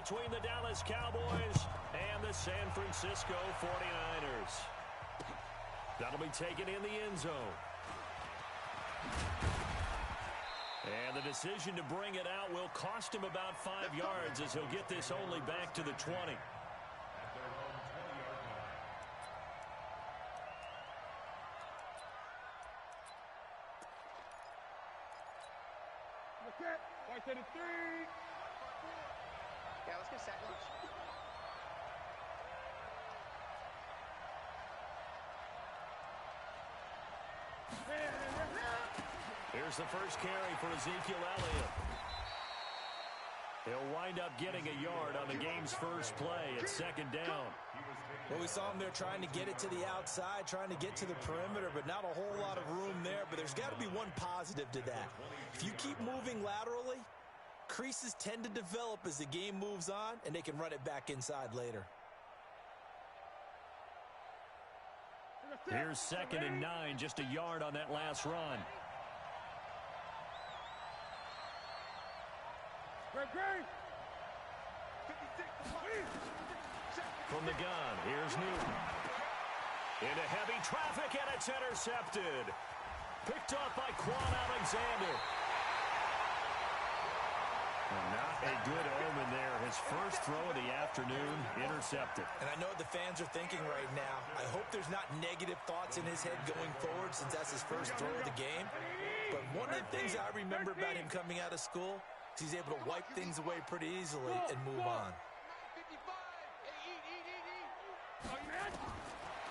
between the Dallas Cowboys and the San Francisco 49ers. That'll be taken in the end zone. And the decision to bring it out will cost him about 5 yards as he'll get this only back to the 20. Right to the 3. Yeah, let's get sack lunch. Here's the first carry for Ezekiel Elliott. He'll wind up getting a yard on the game's first play at second down. Well, we saw him there trying to get it to the outside, trying to get to the perimeter, but not a whole lot of room there. But there's got to be one positive to that. If you keep moving laterally, creases tend to develop as the game moves on, and they can run it back inside later. Here's 2nd and 9, just a yard on that last run. From the gun, here's Newton. Into heavy traffic, and it's intercepted. Picked up by Quan Alexander. Not a good omen there. His first throw of the afternoon, intercepted. And I know what the fans are thinking right now. I hope there's not negative thoughts in his head going forward since that's his first throw of the game. But one of the things I remember about him coming out of school is he's able to wipe things away pretty easily and move on.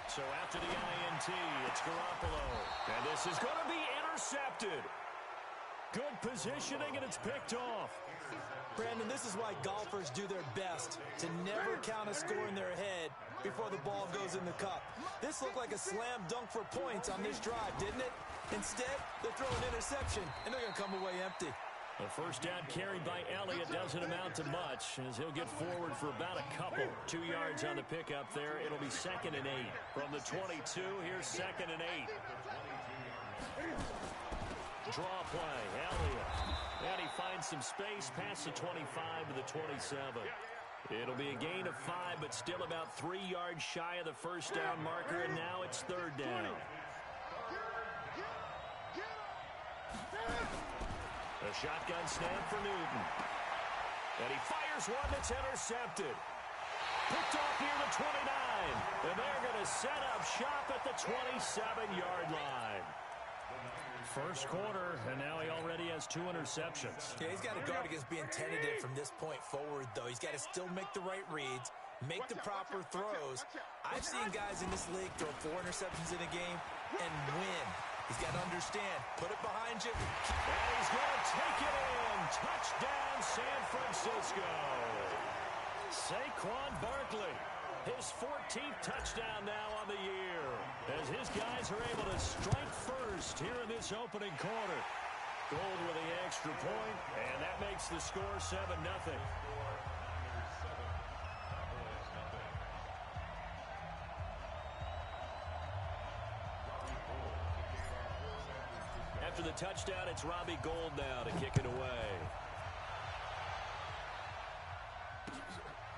So after the INT, it's Garoppolo. And this is going to be intercepted. Good positioning, and it's picked off. Brandon, this is why golfers do their best to never count a score in their head before the ball goes in the cup. This looked like a slam dunk for points on this drive, didn't it? Instead, they throw an interception, and they're going to come away empty. The first down carried by Elliott doesn't amount to much as he'll get forward for about a couple. 2 yards on the pickup there. It'll be 2nd and 8. From the 22, here's 2nd and 8. Draw play, Elliott. And he finds some space past the 25 to the 27. It'll be a gain of 5, but still about 3 yards shy of the first down marker, and now it's 3rd down. A shotgun snap for Newton. And he fires one that's intercepted. Picked off near the 29. And they're going to set up shop at the 27-yard line. First quarter, and now he already has 2 interceptions. Yeah, he's got to guard against being tentative from this point forward, though. He's got to still make the right reads, make the proper throws. I've seen guys in this league throw 4 interceptions in a game and win. He's got to understand, put it behind you. And he's going to take it in. Touchdown, San Francisco. Saquon Barkley, his 14th touchdown now on the year, as his guys are able to strike first here in this opening quarter. Gold with the extra point, and that makes the score 7-0. After the touchdown, it's Robbie Gould now to kick it away.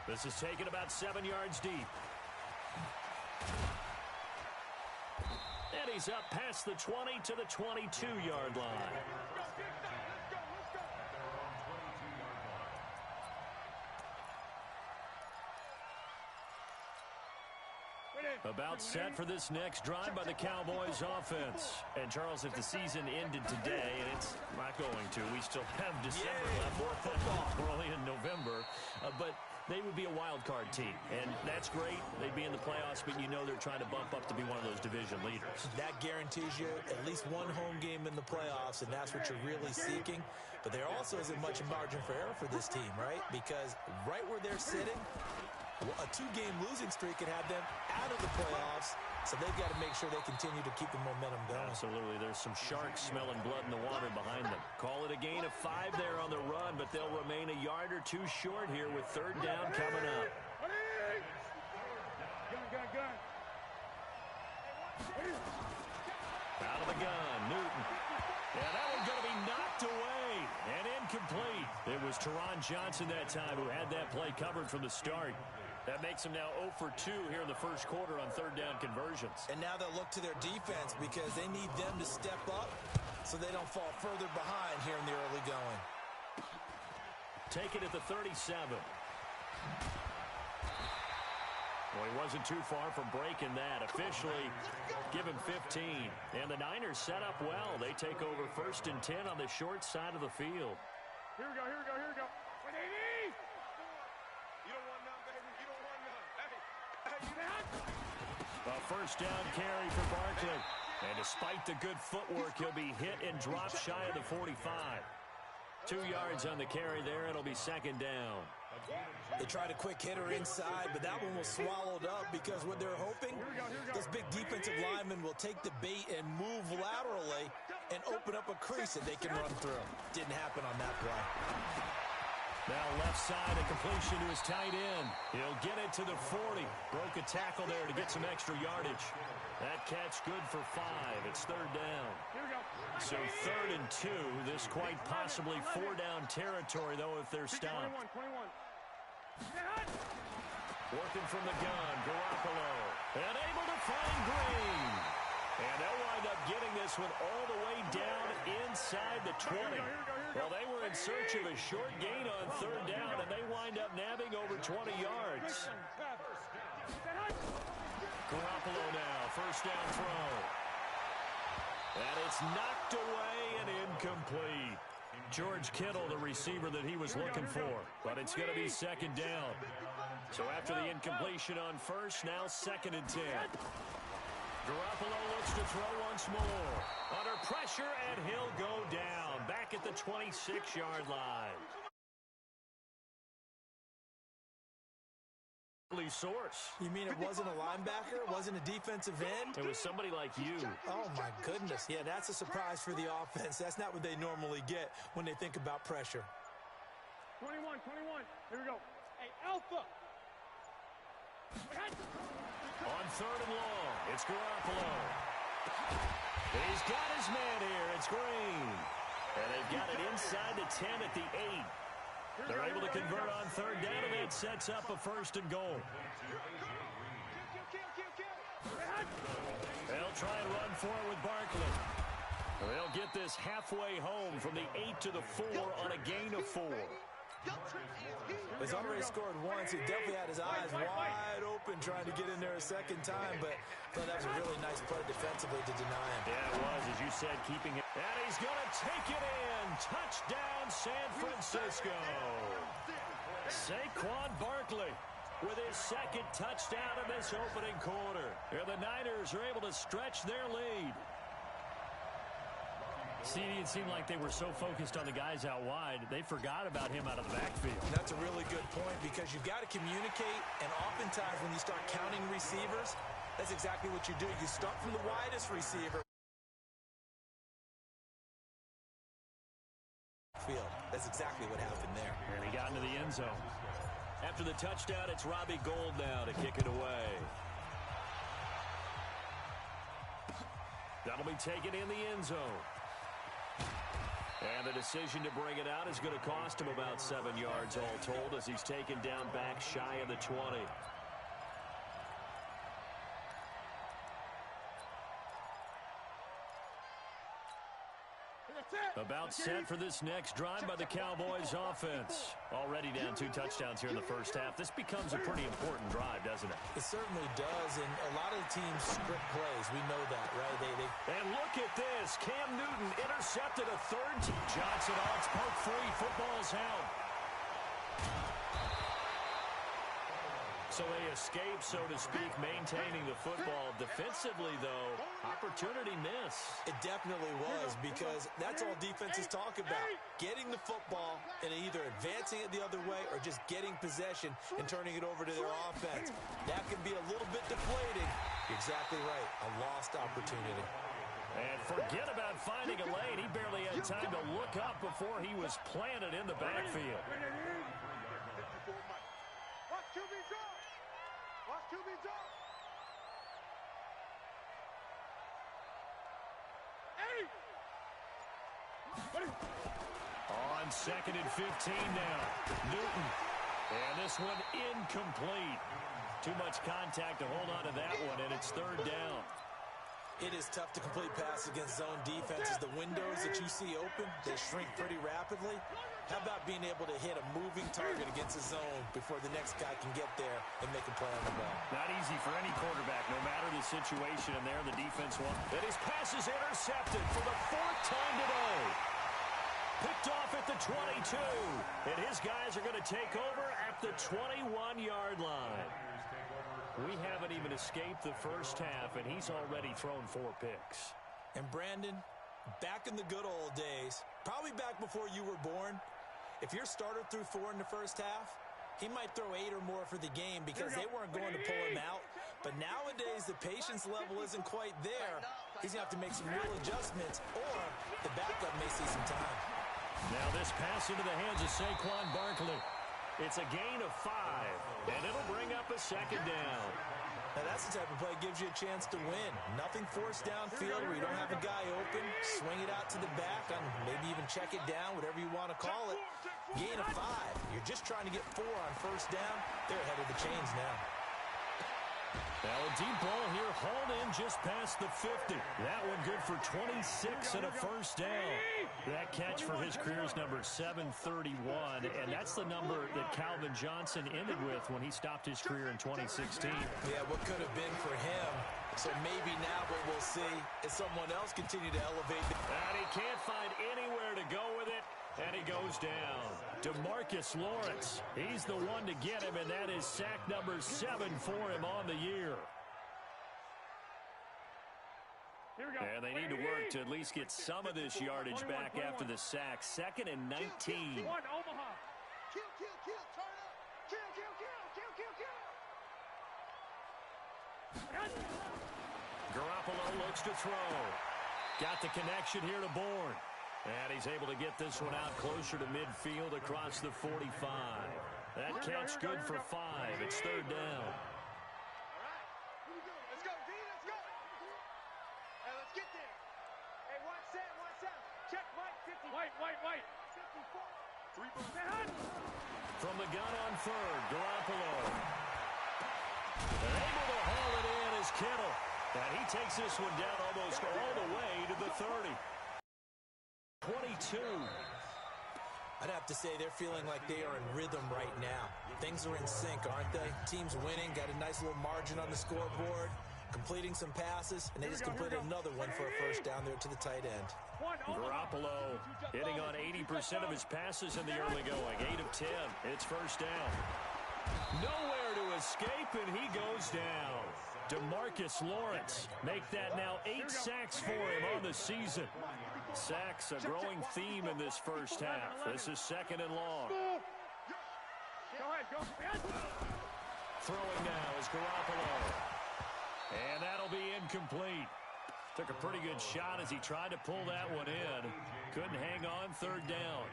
This is taken about 7 yards deep. And he's up past the 20 to the 22-yard line. About set for this next drive by the Cowboys offense. And Charles, if the season ended today, and it's not going to, we still have December left. More football. We're only in November. But they would be a wild card team. And that's great. They'd be in the playoffs, but you know they're trying to bump up to be one of those division leaders. That guarantees you at least one home game in the playoffs, and that's what you're really seeking. But there also isn't much margin for error for this team, right? Because right where they're sitting, a 2-game losing streak could have them out of the playoffs, so they've got to make sure they continue to keep the momentum going. Absolutely. There's some sharks smelling blood in the water behind them. Call it a gain of 5 there on the run, but they'll remain a yard or 2 short here with 3rd down coming up. Out of the gun, Newton. And that one's going to be knocked away and incomplete. It was Teron Johnson that time who had that play covered from the start. That makes them now 0 for 2 here in the first quarter on third down conversions. And now they'll look to their defense because they need them to step up so they don't fall further behind here in the early going. Take it at the 37. Well, he wasn't too far from breaking that. Officially, give him 15. And the Niners set up well. They take over 1st and 10 on the short side of the field. Here we go, here we go, here we go. 180! You don't want none, baby. You don't want none. Hey, you not? A first down carry for Barkley. And despite the good footwork, he'll be hit and dropped shy of the 45. 2 yards on the carry there. It'll be second down. They tried a quick hitter inside, but that one was swallowed up because what they're hoping, those big defensive linemen will take the bait and move laterally and open up a crease that they can run through. Didn't happen on that play. Now left side, a completion to his tight end. He'll get it to the 40. Broke a tackle there to get some extra yardage. That catch good for 5. It's third down. So 3rd and 2. This quite possibly 4-down territory, though, if they're stopped. 21. Working from the gun, Garoppolo. And able to find Green. And they'll wind up getting this one all the way down inside the 20. Well, they were in search of a short gain on third down, and they wind up nabbing over 20 yards. Garoppolo now, first down throw. And it's knocked away and incomplete. George Kittle, the receiver that he was looking for. But it's going to be second down. So after the incompletion on first, now 2nd and 10. Garoppolo looks to throw once more. Under pressure, and he'll go down. Back at the 26-yard line. Source. You mean it wasn't a linebacker? It wasn't a defensive end? It was somebody like you. Oh, my goodness. Yeah, that's a surprise for the offense. That's not what they normally get when they think about pressure. 21. Here we go. Hey, Alpha. On 3rd and long, it's Garoppolo. He's got his man here. It's Green. And they've got it inside the 10 at the 8. They're able to convert on third down, and that sets up a 1st and goal. They'll try and run for it with Barkley. They'll get this halfway home from the 8 to the 4 on a gain of 4. He's already scored once. He definitely had his eyes wide open trying to get in there a second time, but I thought that was a really nice play defensively to deny him. Yeah, it was, as you said, keeping it. And he's going to take it in. Touchdown, San Francisco. Saquon Barkley with his 2nd touchdown in this opening quarter. And the Niners are able to stretch their lead. It seemed like they were so focused on the guys out wide, they forgot about him out of the backfield. That's a really good point because you've got to communicate, and oftentimes when you start counting receivers, that's exactly what you do. You start from the widest receiver. That's exactly what happened there. And he got into the end zone. After the touchdown, it's Robbie Gould now to kick it away. That'll be taken in the end zone. And the decision to bring it out is going to cost him about 7 yards all told as he's taken down back shy of the 20. About set for this next drive by the Cowboys offense. Already down 2 touchdowns here in the first half. This becomes a pretty important drive, doesn't it? It certainly does, and a lot of the teams script plays. We know that, right? And look at this. Cam Newton intercepted a 3rd. Johnson on poke free. Football's held. So they escape, so to speak, maintaining the football. Defensively, though, opportunity miss. It definitely was because that's all defenses talk about. Getting the football and either advancing it the other way or just getting possession and turning it over to their offense. That can be a little bit deflating. You're exactly right. A lost opportunity. And forget about finding a lane. He barely had time to look up before he was planted in the backfield. On 2nd and 15 now. Newton. And this one incomplete. Too much contact to hold on to that one, and it's 3rd down. It is tough to complete passes against zone defenses. The windows that you see open, they shrink pretty rapidly. How about being able to hit a moving target against a zone before the next guy can get there and make a play on the ball? Not easy for any quarterback, no matter the situation, and there the defense won. And his pass is intercepted for the 4th time today. Picked off at the 22. And his guys are going to take over at the 21-yard line. We haven't even escaped the first half, and he's already thrown 4 picks. And Brandon, back in the good old days, probably back before you were born, if your starter threw 4 in the first half, he might throw 8 or more for the game because they weren't going to pull him out. But nowadays, the patience level isn't quite there. He's going to have to make some real adjustments, or the backup may see some time. Now this pass into the hands of Saquon Barkley. It's a gain of 5, and it'll bring up a 2nd down. Now that's the type of play that gives you a chance to win. Nothing forced downfield where you don't have a guy open. Swing it out to the back, and maybe even check it down, whatever you want to call it. Gain of 5. You're just trying to get 4 on 1st down. They're ahead of the chains now. Now a deep ball here, hauled in just past the 50. That one good for 26 and a 1st down. That catch for his career is number 731, and that's the number that Calvin Johnson ended with when he stopped his career in 2016. Yeah, what could have been for him. So maybe now what we'll see is someone else continue to elevate. And he can't find anywhere to go with it, and he goes down. DeMarcus Lawrence, he's the one to get him, and that is sack number 7 for him on the year. And they need to work to at least get some of this yardage back after the sack. 2nd and 19. Kill, Omaha. Kill, turn up. Kill. Garoppolo looks to throw. Got the connection here to Bourne. And he's able to get this one out closer to midfield across the 45. That catch good for 5. It's 3rd down. Let's go, D, let's go. Hey, let's get there. Hey, watch that. Check Mike, 50. White. 54. 3 From the gun on 3rd, Garoppolo. They're able to haul it in as Kittle. And he takes this one down almost all the way to the 30. 22. I'd have to say they're feeling like they are in rhythm right now. Things are in sync, aren't they? Team's winning, got a nice little margin on the scoreboard, completing some passes, and they just completed another one for a 1st down there to the tight end. Garoppolo hitting on 80% of his passes in the early going. 8 of 10. It's 1st down. Nowhere to escape, and he goes down. DeMarcus Lawrence make that now 8 sacks for him on the season. Sacks, a growing theme in this 1st half. This is 2nd and long. Go ahead. Throwing now is Garoppolo. And that'll be incomplete. Took a pretty good shot as he tried to pull that one in. Couldn't hang on. 3rd down.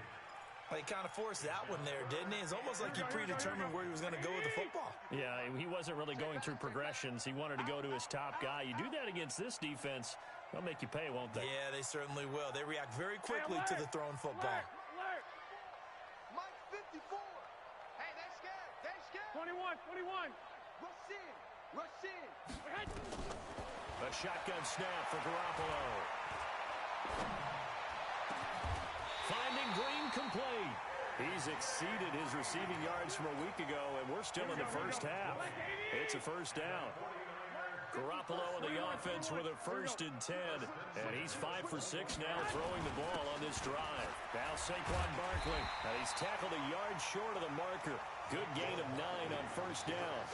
Well, he kind of forced that one there, didn't he? It's almost like he predetermined where he was going to go with the football. Yeah, he wasn't really going through progressions. He wanted to go to his top guy. You do that against this defense, they'll make you pay, won't they? Yeah, they certainly will. They react very quickly to the thrown football. Alert. Mike, 54. Hey, they're scared. 21. Rush in. A shotgun snap for Garoppolo. Finding Green complete. He's exceeded his receiving yards from a week ago, and we're still in the 1st half. It's a 1st down. Garoppolo on the offense with a 1st and 10. And he's 5 for 6 now throwing the ball on this drive. Now Saquon Barkley. And he's tackled a yard short of the marker. Good gain of 9 on 1st down.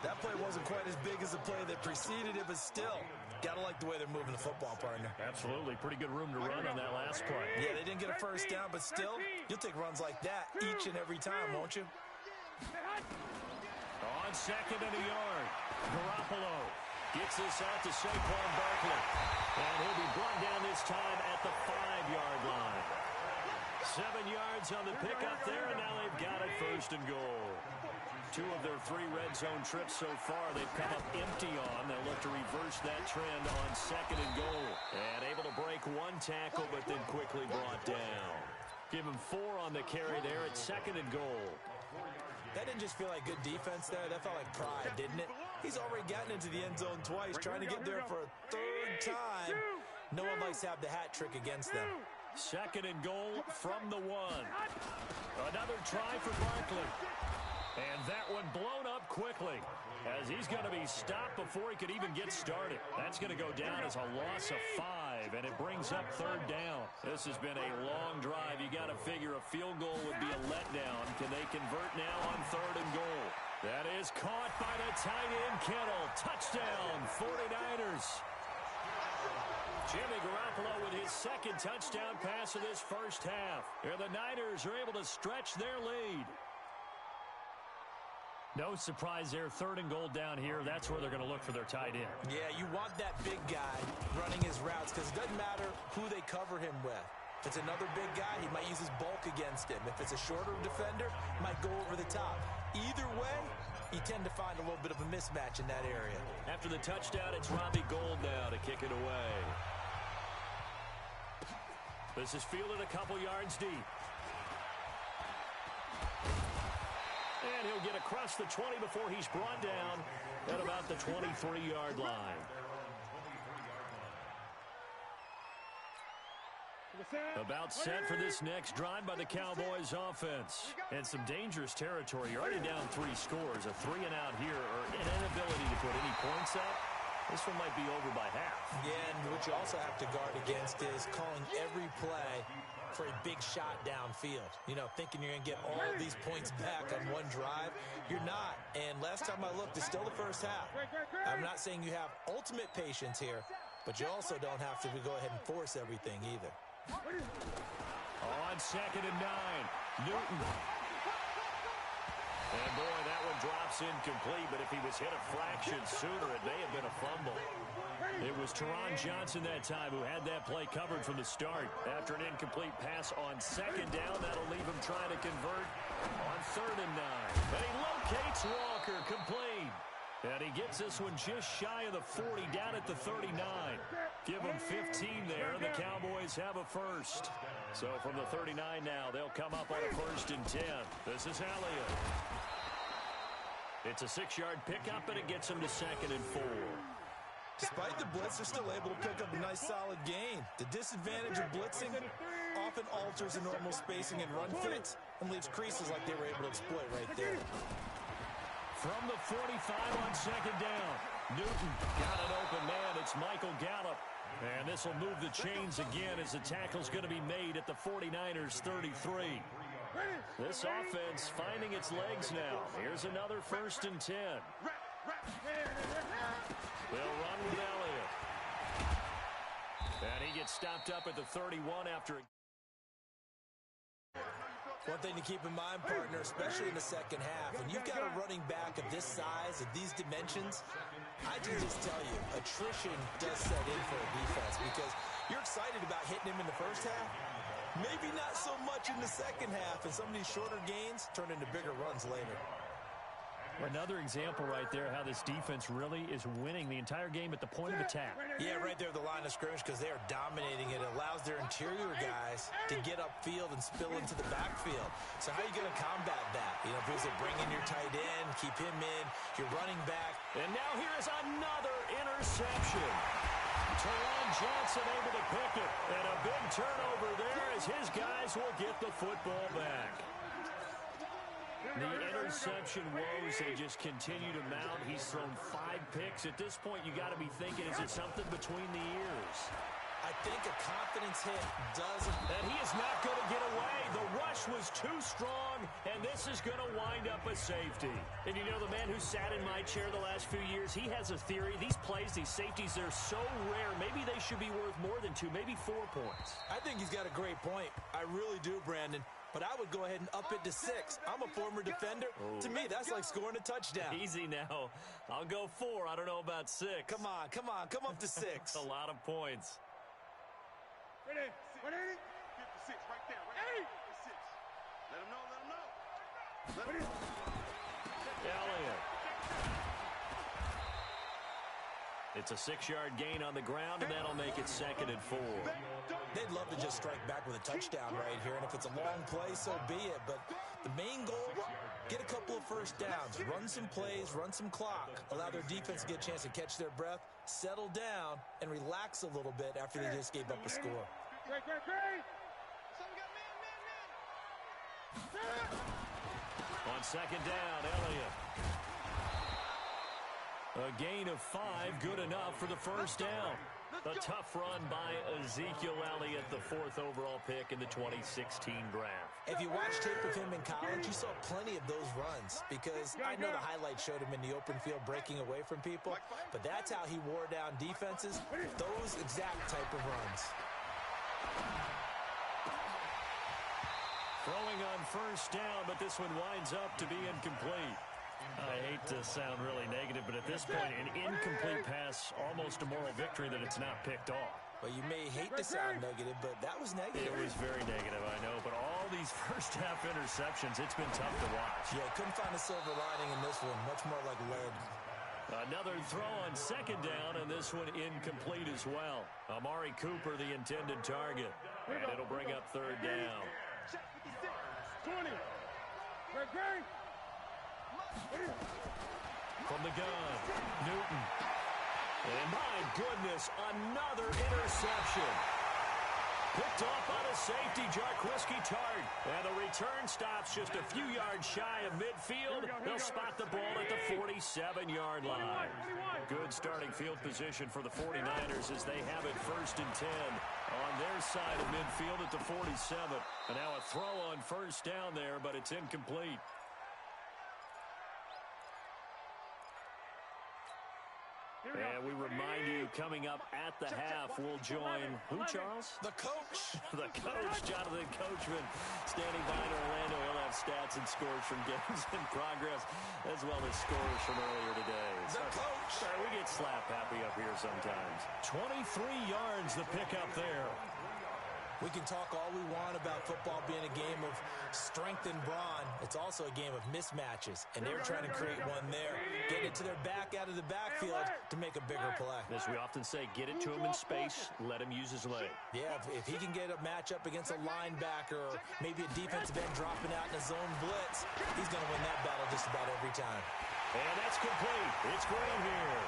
That play wasn't quite as big as the play that preceded it, but still, gotta like the way they're moving the football, partner. Absolutely. Pretty good room to run on that last play. Yeah, they didn't get a 1st down, but still, you'll take runs like that each and every time, won't you? On 2nd and a yard, Garoppolo gets this out to Saquon Barkley. And he'll be brought down this time at the 5-yard line. 7 yards on the pickup there, and now they've got it 1st and goal. 2 of their 3 red zone trips so far they've come up empty on. They'll look to reverse that trend on 2nd and goal. And able to break 1 tackle, but then quickly brought down. Give him 4 on the carry there at 2nd and goal. That didn't just feel like good defense there. That felt like pride, didn't it? He's already gotten into the end zone twice, trying to get there for a 3rd time. No one likes to have the hat trick against them. 2nd and goal from the 1. Another try for Barkley. And that one blown up quickly as he's going to be stopped before he could even get started. That's going to go down as a loss of 5, and it brings up 3rd down. This has been a long drive. You got to figure a field goal would be a letdown. Can they convert now on 3rd and goal? That is caught by the tight end, Kittle. Touchdown, 49ers. Jimmy Garoppolo with his 2nd touchdown pass of this first half. And the Niners are able to stretch their lead. No surprise there, 3rd and goal down here. That's where they're going to look for their tight end. Yeah, you want that big guy running his routes because it doesn't matter who they cover him with. If it's another big guy, he might use his bulk against him. If it's a shorter defender, he might go over the top. Either way, you tend to find a little bit of a mismatch in that area. After the touchdown, it's Robbie Gould now to kick it away. This is fielded a couple yards deep. And he'll get across the 20 before he's brought down at about the 23-yard line. About set for this next drive by the Cowboys offense. And some dangerous territory. You're already down 3 scores. A 3 and out here, or an inability to put any points up. This one might be over by half. Yeah, and what you also have to guard against is calling every play for a big shot downfield. You know, thinking you're going to get all of these points back on one drive. You're not. And last time I looked, it's still the first half. I'm not saying you have ultimate patience here, but you also don't have to go ahead and force everything either. On 2nd and 9, Newton. And boy, that one drops incomplete, but if he was hit a fraction sooner, it may have been a fumble. It was Teron Johnson that time who had that play covered from the start. After an incomplete pass on 2nd down, that'll leave him trying to convert on 3rd and 9. And he locates Walker, complete. And he gets this one just shy of the 40, down at the 39. Give him 15 there, and the Cowboys have a first. So from the 39 now, they'll come up on a 1st and 10. This is Elliott. It's a 6-yard pickup, and it gets him to 2nd and 4. Despite the blitz, they're still able to pick up a nice, solid gain. The disadvantage of blitzing often alters the normal spacing and run fits and leaves creases like they were able to exploit right there. From the 45 on 2nd down, Newton got an open man. It's Michael Gallup. And this will move the chains again as the tackle's going to be made at the 49ers 33. This offense finding its legs now. Here's another 1st and 10. They'll run with Elliott. And he gets stopped up at the 31 after. One thing to keep in mind, partner, especially in the second half, when you've got a running back of this size, of these dimensions, I can just tell you, attrition does set in for a defense because you're excited about hitting him in the first half. Maybe not so much in the second half, and some of these shorter gains turn into bigger runs later. Another example right there how this defense really is winning the entire game at the point of attack. Yeah, right there at the line of scrimmage because they are dominating it. It allows their interior guys to get upfield and spill into the backfield. So how are you going to combat that? You know, because they bring in your tight end, keep him in, your running back. And now here's another interception. Teron Johnson able to pick it. And a big turnover there as his guys will get the football back. The interception woes, they just continue to mount. He's thrown 5 picks. At this point, you got to be thinking, is it something between the ears? I think a confidence hit doesn't. And he is not going to get away. The rush was too strong, and this is going to wind up a safety. And you know, the man who sat in my chair the last few years, he has a theory. These plays, these safeties, they're so rare. Maybe they should be worth more than 2, maybe 4 points. I think he's got a great point. I really do, Brandon. But I would go ahead and up it to 6. I'm a former defender. Oh. To me, that's like scoring a touchdown. Easy now. I'll go 4. I don't know about 6. Come on. Come up to 6. That's a lot of points. Ready? 56 right there. Right 56. Let him know. And It's a 6-yard gain on the ground, and that'll make it 2nd and 4. They'd love to just strike back with a touchdown right here, and if it's a long play, so be it. But the main goal, get a couple of first downs, run some plays, run some clock, allow their defense to get a chance to catch their breath, settle down, and relax a little bit after they just gave up a score. On 2nd down, Elliott. A gain of 5, good enough for the first down. A tough run by Ezekiel Elliott, the 4th overall pick in the 2016 draft. If you watched tape of him in college, you saw plenty of those runs because I know the highlights showed him in the open field breaking away from people, but that's how he wore down defenses, those exact type of runs. Throwing on first down, but this one winds up to be incomplete. I hate to sound really negative, but at this point, an incomplete pass, almost a moral victory that it's not picked off. Well, you may hate to sound negative, but that was negative. It was very negative, I know, but all these first-half interceptions, it's been tough to watch. Yeah, couldn't find a silver lining in this one, much more like lead. Another throw on 2nd down, and this one incomplete as well. Amari Cooper, the intended target, and it'll bring up 3rd down. 20. From the gun, Newton. And my goodness, another interception. Picked off by the safety, Jarquiski Tart. And the return stops just a few yards shy of midfield. They'll spot the ball at the 47-yard line. Good starting field position for the 49ers as they have it 1st and 10 on their side of midfield at the 47. And now a throw on first down there, but it's incomplete. And we remind you, coming up at the half, we'll join who, Charles? The coach. The coach, Jonathan Coachman, standing by in Orlando. He'll have stats and scores from games in progress, as well as scores from earlier today. The coach. Sorry, we get slap happy up here sometimes. 23 yards the pickup there. We can talk all we want about football being a game of strength and brawn. It's also a game of mismatches, and they're trying to create one there. Get it to their back out of the backfield to make a bigger play. As we often say, get it to him in space, let him use his leg. Yeah, if he can get a matchup against a linebacker or maybe a defensive end dropping out in a zone blitz, he's going to win that battle just about every time. And that's complete. It's Green here.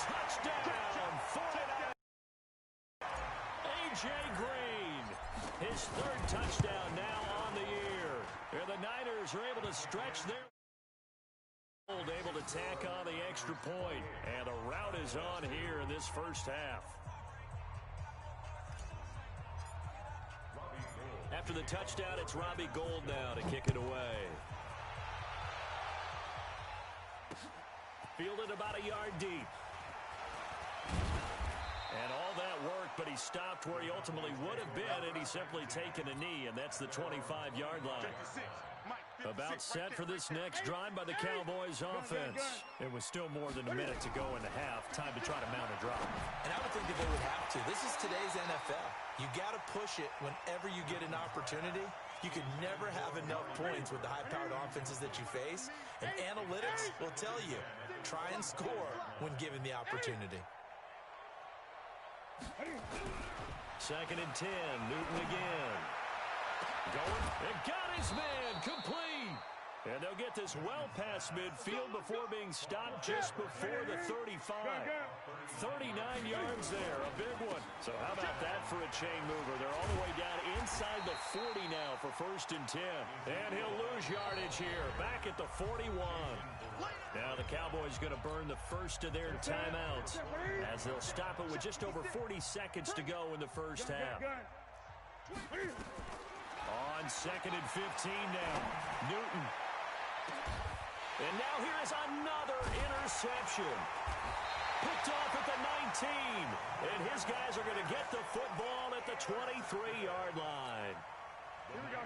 Touchdown, 49. A.J. Green. His 3rd touchdown now on the year. And the Niners are able to stretch their hold, able to tack on the extra point. And the route is on here in this first half. After the touchdown, it's Robbie Gould now to kick it away. Fielded about a yard deep. And all that worked, but he stopped where he ultimately would have been, and he's simply taken a knee, and that's the 25-yard line. About set for this next drive by the Cowboys offense. It was still more than a minute to go in the half. Time to try to mount a drive. And I would think that they would have to. This is today's NFL. You got to push it whenever you get an opportunity. You can never have enough points with the high-powered offenses that you face. And analytics will tell you, try and score when given the opportunity. 2nd and 10. Newton again. Going. And got his man. Complete. And they'll get this well past midfield before being stopped just before the 35. 39 yards there. A big one. So how about that for a chain mover? They're all the way down inside the 40 now for 1st and 10. And he'll lose yardage here. Back at the 41. Now the Cowboys going to burn the first of their timeouts as they'll stop it with just over 40 seconds to go in the first half. On 2nd and 15 now. Newton. And now here is another interception. Picked off at the 19. And his guys are going to get the football at the 23-yard line. Here we go.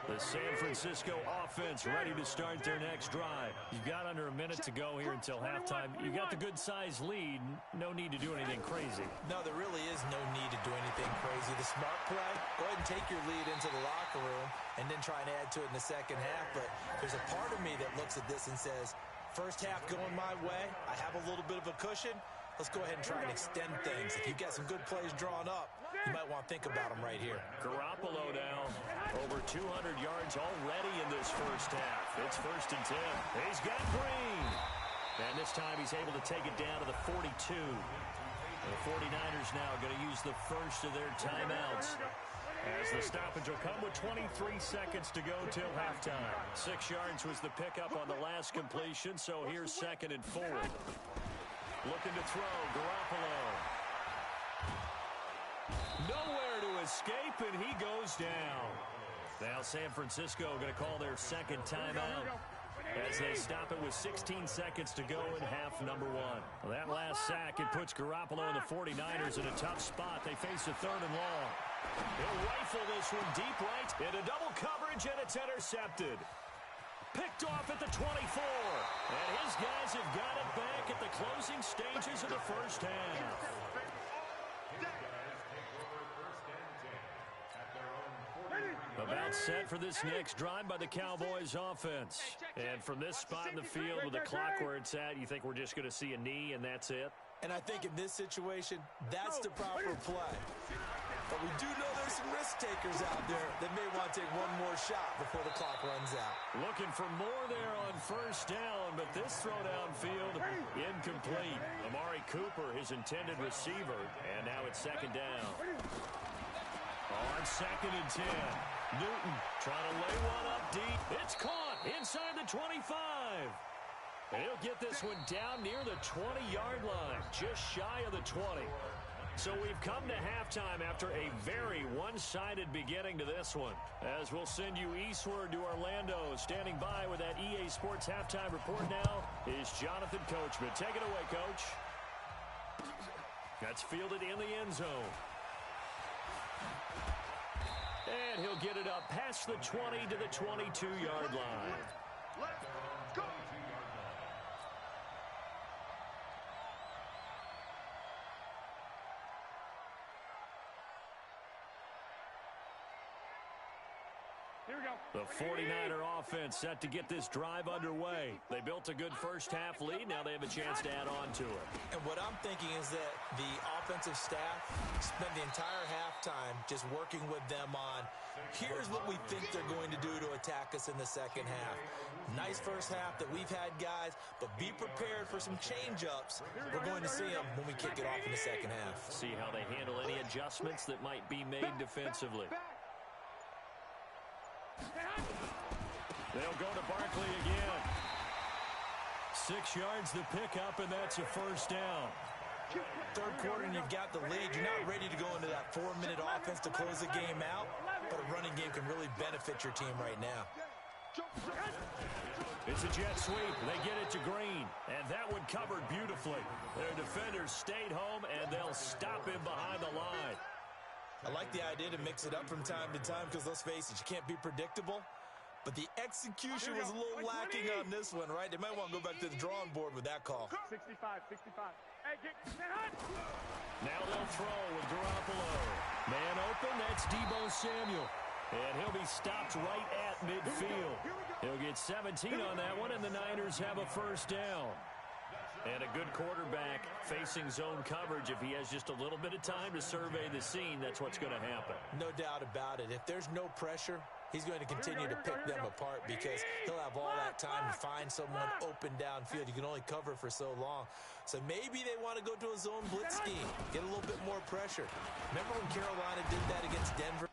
The San Francisco offense ready to start their next drive. You've got under a minute to go here until halftime. You got the good-sized lead. No need to do anything crazy. No, there really is no need to do anything crazy. The smart play, go ahead and take your lead into the locker room and then try and add to it in the second half. But there's a part of me that looks at this and says, first half going my way, I have a little bit of a cushion. let's go ahead and try and extend things. If you've got some good plays drawn up, you might want to think about them right here. Garoppolo now over 200 yards already in this first half. It's 1st and 10. He's got Green. And this time he's able to take it down to the 42. The 49ers now going to use the first of their timeouts, as the stoppage will come with 23 seconds to go till halftime. 6 yards was the pickup on the last completion, so here's 2nd and 4. Looking to throw, Garoppolo. Nowhere to escape, and he goes down. Now San Francisco going to call their 2nd timeout, as they stop it with 16 seconds to go in half number 1. Well, that last sack, it puts Garoppolo and the 49ers in a tough spot. They face a 3rd and long. He'll rifle this one deep right into double coverage, and it's intercepted. Picked off at the 24. And his guys have got it back at the closing stages of the first half. About set for this next drive by the Cowboys offense. And from this spot in the field with the clock where it's at, you think we're just going to see a knee and that's it? And I think in this situation, that's the proper play. But we do know there's some risk takers out there that may want to take one more shot before the clock runs out. Looking for more there on 1st down, but this throw downfield incomplete. Amari Cooper, his intended receiver, and now it's 2nd down. On 2nd and 10. Newton trying to lay one up deep. It's caught inside the 25. And he'll get this one down near the 20-yard line, just shy of the 20. So we've come to halftime after a very one-sided beginning to this one. As we'll send you eastward to Orlando. Standing by with that EA Sports halftime report now is Jonathan Coachman. Take it away, Coach. That's fielded in the end zone. And he'll get it up past the 20 to the 22-yard line. Let's go. Here we go. The 49er offense set to get this drive underway. They built a good first half lead. Now they have a chance to add on to it. And what I'm thinking is that the offensive staff spent the entire halftime just working with them on, here's what we think they're going to do to attack us in the second half. Nice first half that we've had, guys, but be prepared for some change-ups. We're going to see them when we kick it off in the second half. See how they handle any adjustments that might be made defensively. They'll go to Barkley again. 6 yards the pickup, and that's a 1st down. Third quarter, and you've got the lead. You're not ready to go into that 4-minute offense to close the game out, but a running game can really benefit your team right now. It's a jet sweep. They get it to Green, and that one covered beautifully. Their defenders stayed home, and they'll stop him behind the line. I like the idea to mix it up from time to time because, let's face it, you can't be predictable. But the execution was a little lacking on this one, right? They might want to go back to the drawing board with that call. 65. Hey, now they'll throw with Garoppolo. Man open, that's Deebo Samuel. And he'll be stopped right at midfield. He'll get 17 on that one, and the Niners have a 1st down. And a good quarterback facing zone coverage. If he has just a little bit of time to survey the scene, that's what's going to happen. No doubt about it. If there's no pressure, he's going to continue to pick them apart because he'll have all that time to find someone open downfield. You can only cover for so long. So maybe they want to go to a zone blitz scheme, get a little bit more pressure. Remember when Carolina did that against Denver?